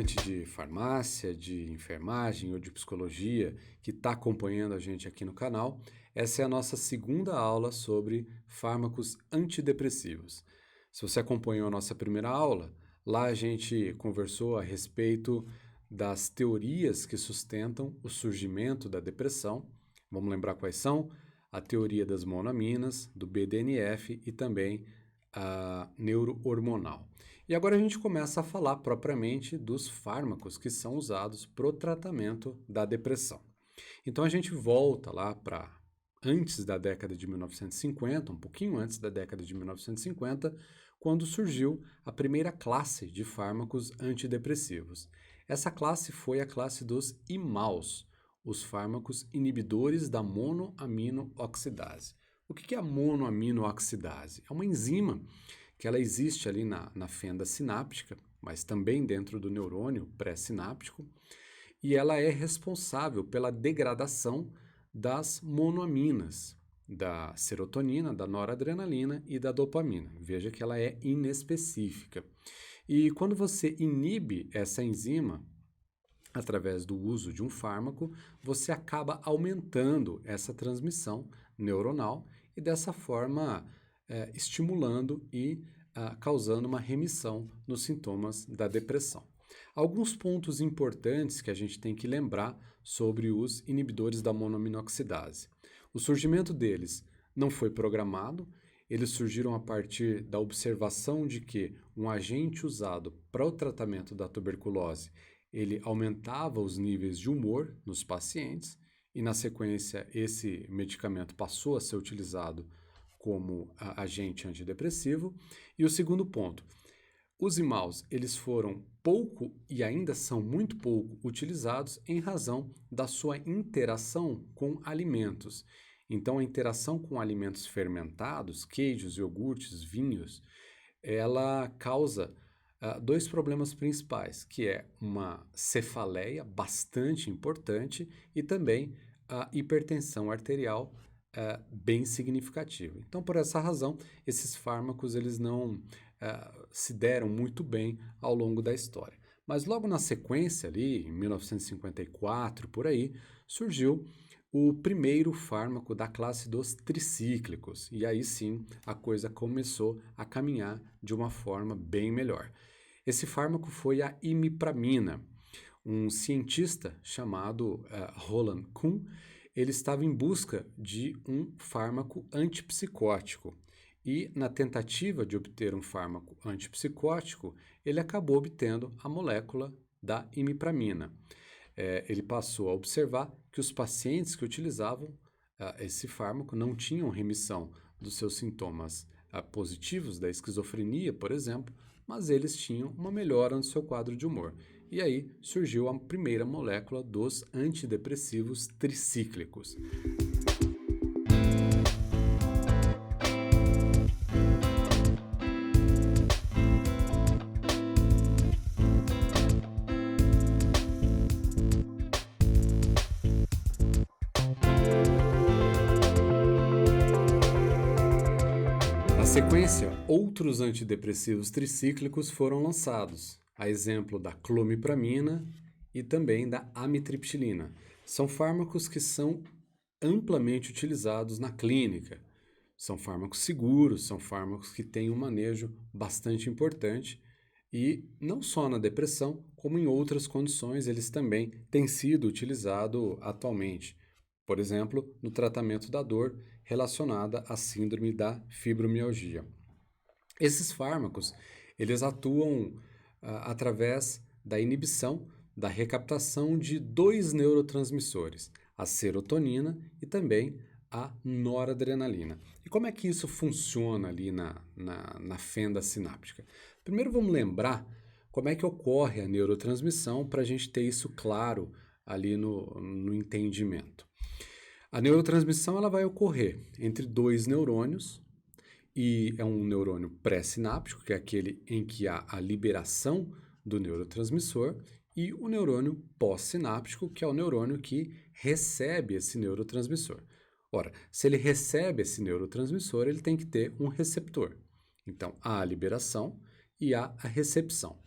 estudante de farmácia, de enfermagem ou de psicologia que está acompanhando a gente aqui no canal, essa é a nossa segunda aula sobre fármacos antidepressivos. Se você acompanhou a nossa primeira aula, lá a gente conversou a respeito das teorias que sustentam o surgimento da depressão. Vamos lembrar quais são? A teoria das monoaminas, do BDNF e também a neurohormonal. E agora a gente começa a falar propriamente dos fármacos que são usados para o tratamento da depressão. Então a gente volta lá para antes da década de 1950, um pouquinho antes da década de 1950, quando surgiu a primeira classe de fármacos antidepressivos. Essa classe foi a classe dos IMAOs, os fármacos inibidores da monoaminooxidase. O que é a monoaminooxidase? É uma enzima que ela existe ali na fenda sináptica, mas também dentro do neurônio pré-sináptico, e ela é responsável pela degradação das monoaminas, da serotonina, da noradrenalina e da dopamina. Veja que ela é inespecífica. E quando você inibe essa enzima, através do uso de um fármaco, você acaba aumentando essa transmissão neuronal e dessa forma estimulando e causando uma remissão nos sintomas da depressão. Alguns pontos importantes que a gente tem que lembrar sobre os inibidores da monoaminoxidase. O surgimento deles não foi programado, eles surgiram a partir da observação de que um agente usado para o tratamento da tuberculose ele aumentava os níveis de humor nos pacientes e, na sequência, esse medicamento passou a ser utilizado como agente antidepressivo. E o segundo ponto, os IMAOs, eles foram pouco e ainda são muito pouco utilizados em razão da sua interação com alimentos. Então, a interação com alimentos fermentados, queijos, iogurtes, vinhos, ela causa dois problemas principais, que é uma cefaleia bastante importante e também a hipertensão arterial bem significativa. Então, por essa razão, esses fármacos eles não se deram muito bem ao longo da história. Mas logo na sequência, ali, em 1954, por aí, surgiu o primeiro fármaco da classe dos tricíclicos. E aí sim, a coisa começou a caminhar de uma forma bem melhor. Esse fármaco foi a imipramina. Um cientista chamado Roland Kuhn, ele estava em busca de um fármaco antipsicótico. E na tentativa de obter um fármaco antipsicótico, ele acabou obtendo a molécula da imipramina. Ele passou a observar que os pacientes que utilizavam esse fármaco não tinham remissão dos seus sintomas positivos da esquizofrenia, por exemplo, mas eles tinham uma melhora no seu quadro de humor. E aí surgiu a primeira molécula dos antidepressivos tricíclicos. Na sequência, outros antidepressivos tricíclicos foram lançados, a exemplo da clomipramina e também da amitriptilina. São fármacos que são amplamente utilizados na clínica. São fármacos seguros, são fármacos que têm um manejo bastante importante e não só na depressão, como em outras condições eles também têm sido utilizados atualmente. Por exemplo, no tratamento da dor relacionada à síndrome da fibromialgia. Esses fármacos, eles atuam através da inibição da recaptação de dois neurotransmissores, a serotonina e também a noradrenalina. E como é que isso funciona ali na fenda sináptica? Primeiro vamos lembrar como é que ocorre a neurotransmissão para a gente ter isso claro ali no entendimento. A neurotransmissão ela vai ocorrer entre dois neurônios e é um neurônio pré-sináptico, que é aquele em que há a liberação do neurotransmissor, e o neurônio pós-sináptico, que é o neurônio que recebe esse neurotransmissor. Ora, se ele recebe esse neurotransmissor, ele tem que ter um receptor. Então, há a liberação e há a recepção.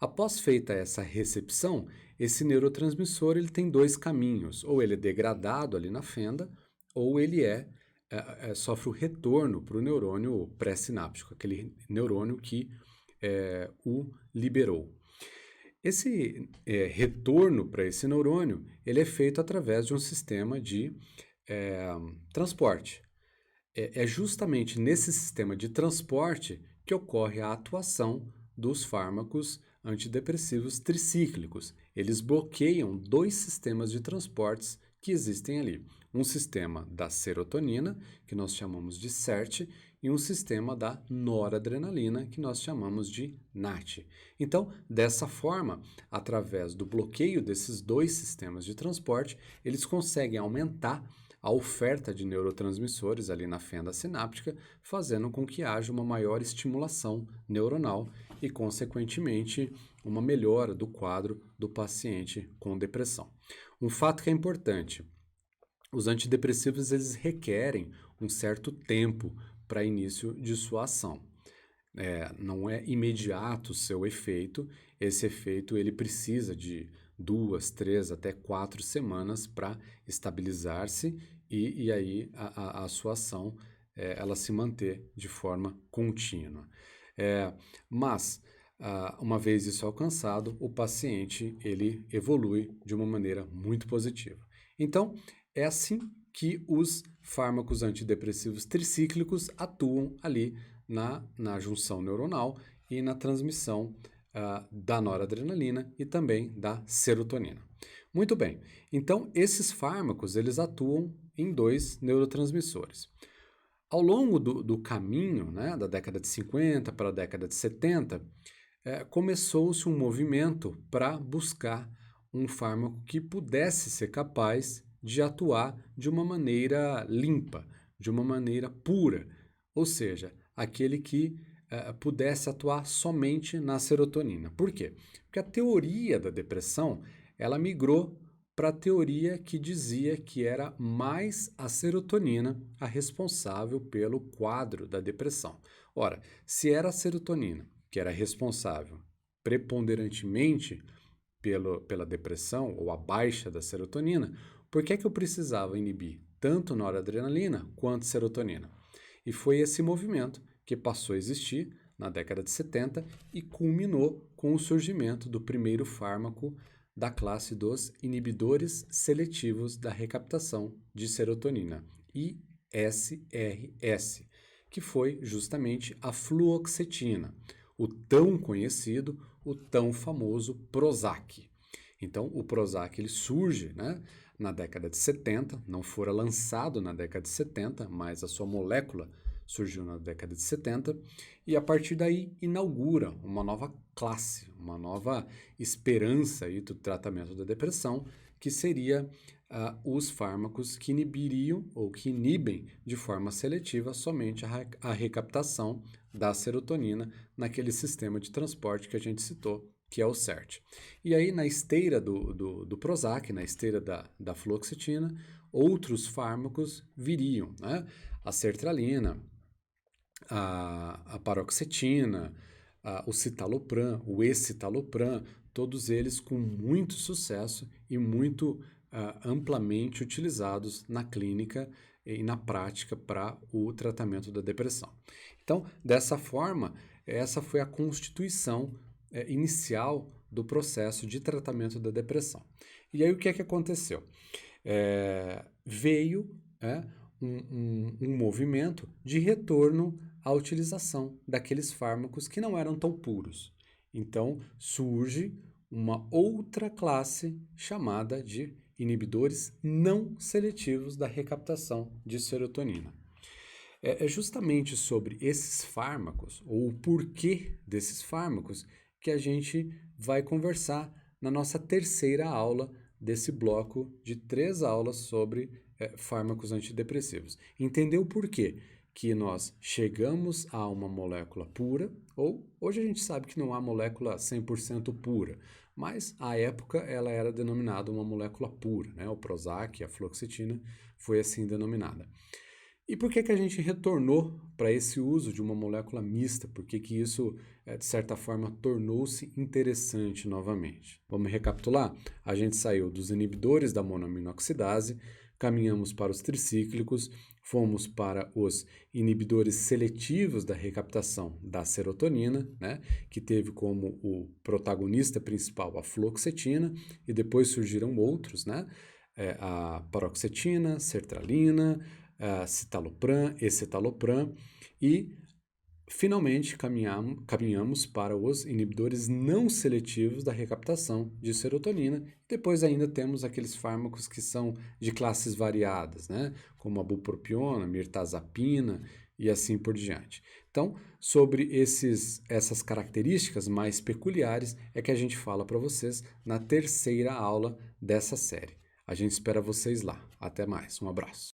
Após feita essa recepção, esse neurotransmissor ele tem dois caminhos, ou ele é degradado ali na fenda, ou ele sofre o retorno para o neurônio pré-sináptico, aquele neurônio que o liberou. Esse retorno para esse neurônio ele é feito através de um sistema de transporte. É justamente nesse sistema de transporte que ocorre a atuação dos fármacos antidepressivos tricíclicos. Eles bloqueiam dois sistemas de transportes que existem ali. Um sistema da serotonina, que nós chamamos de SERT, e um sistema da noradrenalina, que nós chamamos de NAT. Então, dessa forma, através do bloqueio desses dois sistemas de transporte, eles conseguem aumentar a oferta de neurotransmissores ali na fenda sináptica, fazendo com que haja uma maior estimulação neuronal e, consequentemente, uma melhora do quadro do paciente com depressão. Um fato que é importante: os antidepressivos eles requerem um certo tempo para início de sua ação. Não é imediato o seu efeito. Esse efeito ele precisa de 2, 3 até 4 semanas para estabilizar-se e aí a sua ação ela se manter de forma contínua. Mas uma vez isso alcançado, o paciente ele evolui de uma maneira muito positiva. Então, é assim que os fármacos antidepressivos tricíclicos atuam ali na junção neuronal e na transmissão da noradrenalina e também da serotonina. Muito bem, então esses fármacos eles atuam em dois neurotransmissores. Ao longo do caminho, né, da década de 50 para a década de 70, começou-se um movimento para buscar um fármaco que pudesse ser capaz de atuar de uma maneira limpa, de uma maneira pura, ou seja, aquele que pudesse atuar somente na serotonina. Por quê? Porque a teoria da depressão ela migrou para a teoria que dizia que era mais a serotonina a responsável pelo quadro da depressão. Ora, se era a serotonina que era responsável preponderantemente pela depressão ou a baixa da serotonina, por que eu precisava inibir tanto noradrenalina quanto serotonina? E foi esse movimento que passou a existir na década de 70 e culminou com o surgimento do primeiro fármaco da classe dos inibidores seletivos da recaptação de serotonina, ISRS, que foi justamente a fluoxetina, o tão conhecido, o tão famoso Prozac. Então, o Prozac ele surge, né, na década de 70, não fora lançado na década de 70, mas a sua molécula surgiu na década de 70, e a partir daí inaugura uma nova classe, uma nova esperança aí do tratamento da depressão, que seria os fármacos que inibiriam ou que inibem de forma seletiva somente a recaptação da serotonina naquele sistema de transporte que a gente citou, que é o SERT. E aí, na esteira do Prozac, na esteira da fluoxetina, outros fármacos viriam, né? A sertralina, a paroxetina, o citalopram, o escitalopram, todos eles com muito sucesso e muito amplamente utilizados na clínica e na prática para o tratamento da depressão. Então, dessa forma, essa foi a constituição inicial do processo de tratamento da depressão. E aí o que é que aconteceu? Veio um movimento de retorno à utilização daqueles fármacos que não eram tão puros. Então surge uma outra classe chamada de inibidores não seletivos da recaptação de serotonina. É justamente sobre esses fármacos, ou o porquê desses fármacos, que a gente vai conversar na nossa terceira aula desse bloco de 3 aulas sobre fármacos antidepressivos. Entender o porquê que nós chegamos a uma molécula pura, ou hoje a gente sabe que não há molécula 100% pura, mas à época ela era denominada uma molécula pura, né? O Prozac, a fluoxetina, foi assim denominada. E por que que a gente retornou para esse uso de uma molécula mista? Por que que isso, de certa forma, tornou-se interessante novamente? Vamos recapitular? A gente saiu dos inibidores da monoaminoxidase, caminhamos para os tricíclicos, fomos para os inibidores seletivos da recaptação da serotonina, né, que teve como o protagonista principal a fluoxetina, e depois surgiram outros, né, a paroxetina, sertralina, citalopram, escitalopram, e finalmente caminhamos para os inibidores não seletivos da recaptação de serotonina. Depois ainda temos aqueles fármacos que são de classes variadas, né? Como a bupropiona, mirtazapina e assim por diante. Então, sobre essas características mais peculiares é que a gente fala para vocês na terceira aula dessa série. A gente espera vocês lá. Até mais. Um abraço.